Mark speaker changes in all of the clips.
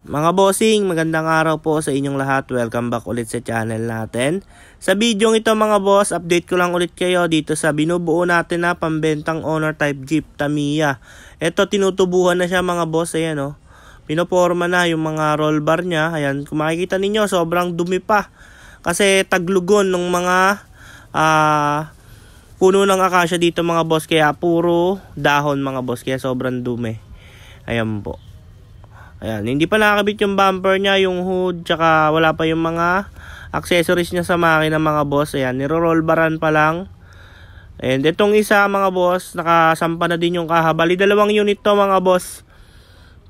Speaker 1: Mga bossing, magandang araw po sa inyong lahat. Welcome back ulit sa channel natin. Sa video ito mga boss, update ko lang ulit kayo dito sa binubuo natin na pambentang owner type Jeep Tamiya. Ito tinutubuhan na siya mga boss, ayan o. Pinoporma na yung mga roll bar niya. Ayan, kung makikita ninyo, sobrang dumi pa. Kasi taglugon ng mga puno ng akasya dito mga boss. Kaya puro dahon mga boss, kaya sobrang dumi. Ayan po. Ayan, hindi pa nakakabit yung bumper niya, yung hood, tsaka wala pa yung mga accessories niya sa makina mga boss. Ayan, niro-roll baran pa lang. And itong isa mga boss, nakasampa na din yung kaha. Bali, 2 unit to mga boss.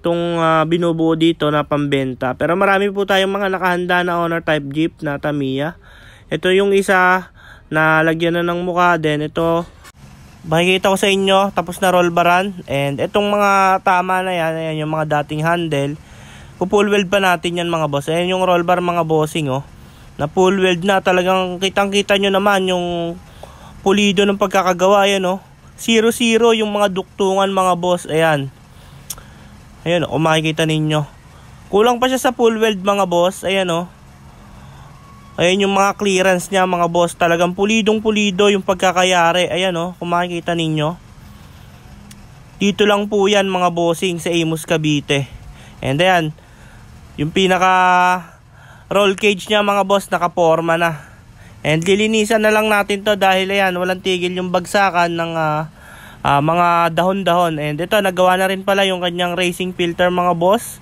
Speaker 1: Itong binubuo dito na pambenta. Pero marami po tayong mga nakahanda na owner type Jeep na Tamiya. Ito yung isa na lagyan na ng mukha din. Ito, makikita ko sa inyo, tapos na roll baran. And itong mga tama na yan, ayan yung mga dating handle. Full weld pa natin yan mga boss. Ayan yung roll bar mga bossing oh. Na full weld na, talagang kitang kita nyo naman yung pulido ng pagkakagawa. Ayan oh. 0-0 yung mga duktungan mga boss. Ayan. Ayan oh, makikita ninyo. Kulang pa siya sa full weld mga boss. Ayan oh. Ayan yung mga clearance niya mga boss. Talagang pulidong pulido yung pagkakayari. Ayan o, kung makikita ninyo. Dito lang po yan mga bossing sa Imus Cavite. And ayan, yung pinaka roll cage niya mga boss, nakaporma na. And lilinisan na lang natin to dahil ayan, walang tigil yung bagsakan ng mga dahon-dahon. And ito, nagawa na rin pala yung kanyang racing filter mga boss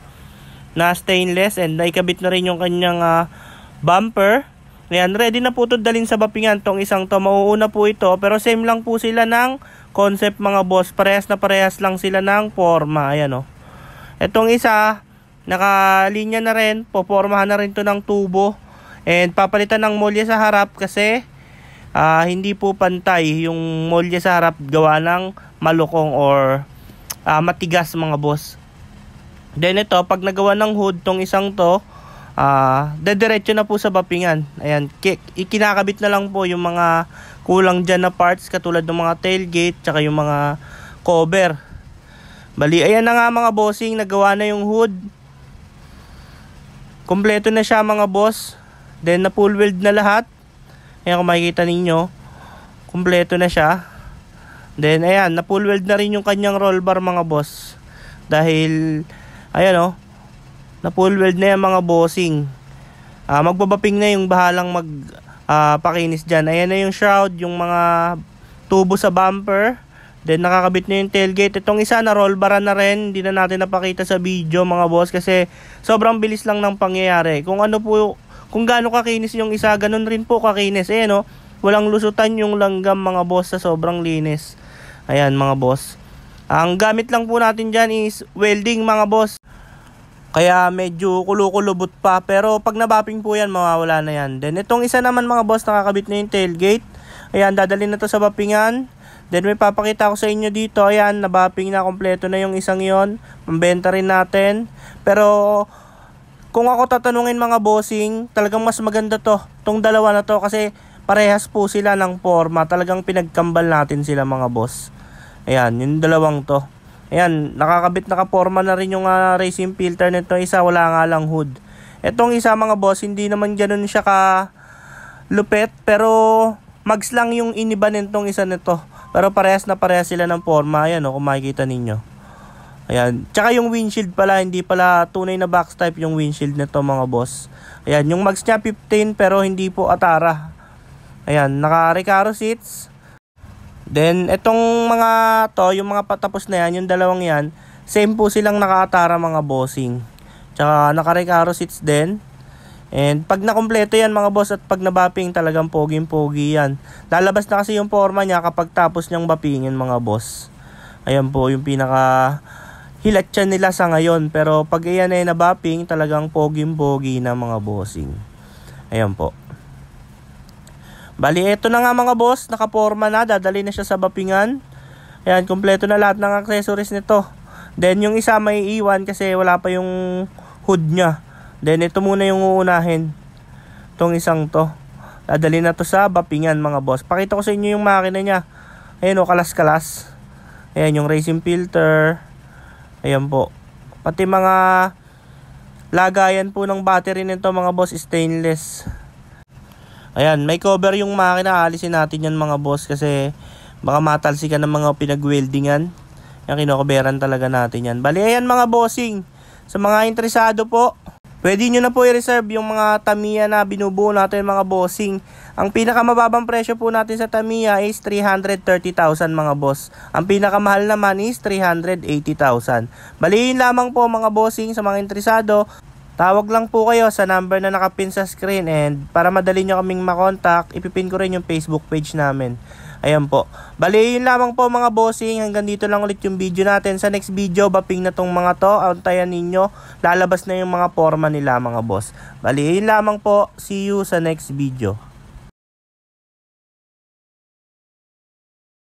Speaker 1: na stainless. And naikabit na rin yung kanyang bumper. Ayan, ready na po ito dalhin sa bapingan. Tong isang to, mauuna po ito. Pero same lang po sila ng concept mga boss. Parehas na parehas lang sila ng forma. Ayan o. Itong isa, nakalinya na rin. Popormahan na rin to ng tubo. And papalitan ng molye sa harap kasi hindi po pantay yung molye sa harap gawa ng malukong or matigas mga boss. Then ito, pag nagawa ng hood tong isang to, dediretso na po sa bapingan. Ayan, ikinakabit na lang po yung mga kulang dyan na parts katulad ng mga tailgate tsaka yung mga cover. Bali, ayan na nga mga bossing, nagawa na yung hood. Kompleto na siya mga boss. Then na full weld na lahat. Ayan, kung makikita ninyo, kompleto na siya. Then ayan, na full weld na rin yung kanyang roll bar mga boss. Dahil ayan o, na full weld na yan mga bossing. Magbabaping na yung bahalang pakinis dyan. Ayan na yung shroud, yung mga tubo sa bumper. Then nakakabit na yung tailgate. Itong isa na roll baran na rin. Hindi na natin napakita sa video mga boss kasi sobrang bilis lang ng pangyayari. Kung ano po, kung gaano kakinis yung isa, ganun rin po kakinis. Ayan o, walang lusutan yung langgam mga boss sa sobrang linis. Ayan mga boss. Ang gamit lang po natin dyan is welding mga boss. Kaya medyo kulukulubot pa. Pero pag nabapping po yan, mawawala na yan. Then itong isa naman mga boss, nakakabit na yung tailgate. Ayan, dadalhin na to sa bappingan. Then may papakita ko sa inyo dito. Ayan, nabapping na, kompleto na yung isang yon. Pambenta rin natin. Pero kung ako tatanungin mga bossing, talagang mas maganda to. Itong dalawa na to kasi parehas po sila ng forma. Talagang pinagkambal natin sila mga boss. Ayan, yung dalawang to. Ayan, nakakabit, nakaporma na rin yung racing filter nito. Isa, wala nga lang hood. Etong isa mga boss, hindi naman ganoon siya ka lupet. Pero mags lang yung iniba nitong isa nito. Pero parehas na parehas sila ng forma. Ayan o, kung makikita ninyo. Ayan, tsaka yung windshield pala, hindi pala tunay na box type yung windshield nito mga boss. Ayan, yung mags niya 15 pero hindi po Atara. Ayan, naka-Recaro seats. Then, itong mga to, yung mga patapos na yan, yung dalawang yan, same po silang naka-Atara mga bossing. Tsaka naka-Recaro seats din. And pag nakompleto yan mga boss at pag nabapping, talagang poging-pogi yan. Lalabas na kasi yung forma niya kapag tapos niyang bappingin mga boss. Ayan po, yung pinaka hilat siya nila sa ngayon. Pero pag iyan ay nabapping, talagang poging-pogi na mga bossing. Ayan po. Bali, eto na nga mga boss, nakaporma na, dadali na siya sa bapingan. Ayan, kompleto na lahat ng accessories nito. Then yung isa may iwan kasi wala pa yung hood niya. Then ito muna yung uunahin. Itong isang to. Dadali na to sa bapingan mga boss. Pakita ko sa inyo yung makina niya. Ayan o, kalas-kalas. Ayan yung racing filter. Ayan po. Pati mga lagayan po ng battery nito mga boss, stainless. Ayan, may cover yung makina. Alisin natin yan mga boss kasi baka matalsikan ng mga pinag-weldingan. Yan, kinokoberan talaga natin yan. Bali, ayan mga bossing. Sa mga interesado po, pwede nyo na po i-reserve yung mga Tamiya na binubuo natin mga bossing. Ang pinakamababang presyo po natin sa Tamiya is 330,000 mga boss. Ang pinakamahal naman is 380,000. Bali, yun lamang po mga bossing. Sa mga interesado, tawag lang po kayo sa number na nakapin sa screen, and para madali nyo kaming makontak, ipipin ko rin yung Facebook page namin. Ayan po. Bali, yun lamang po mga bossing. Hanggang dito lang ulit yung video natin. Sa next video, baping na tong mga to. Antayan ninyo. Lalabas na yung mga forma nila mga boss. Bali, yun lamang po. See you sa next video.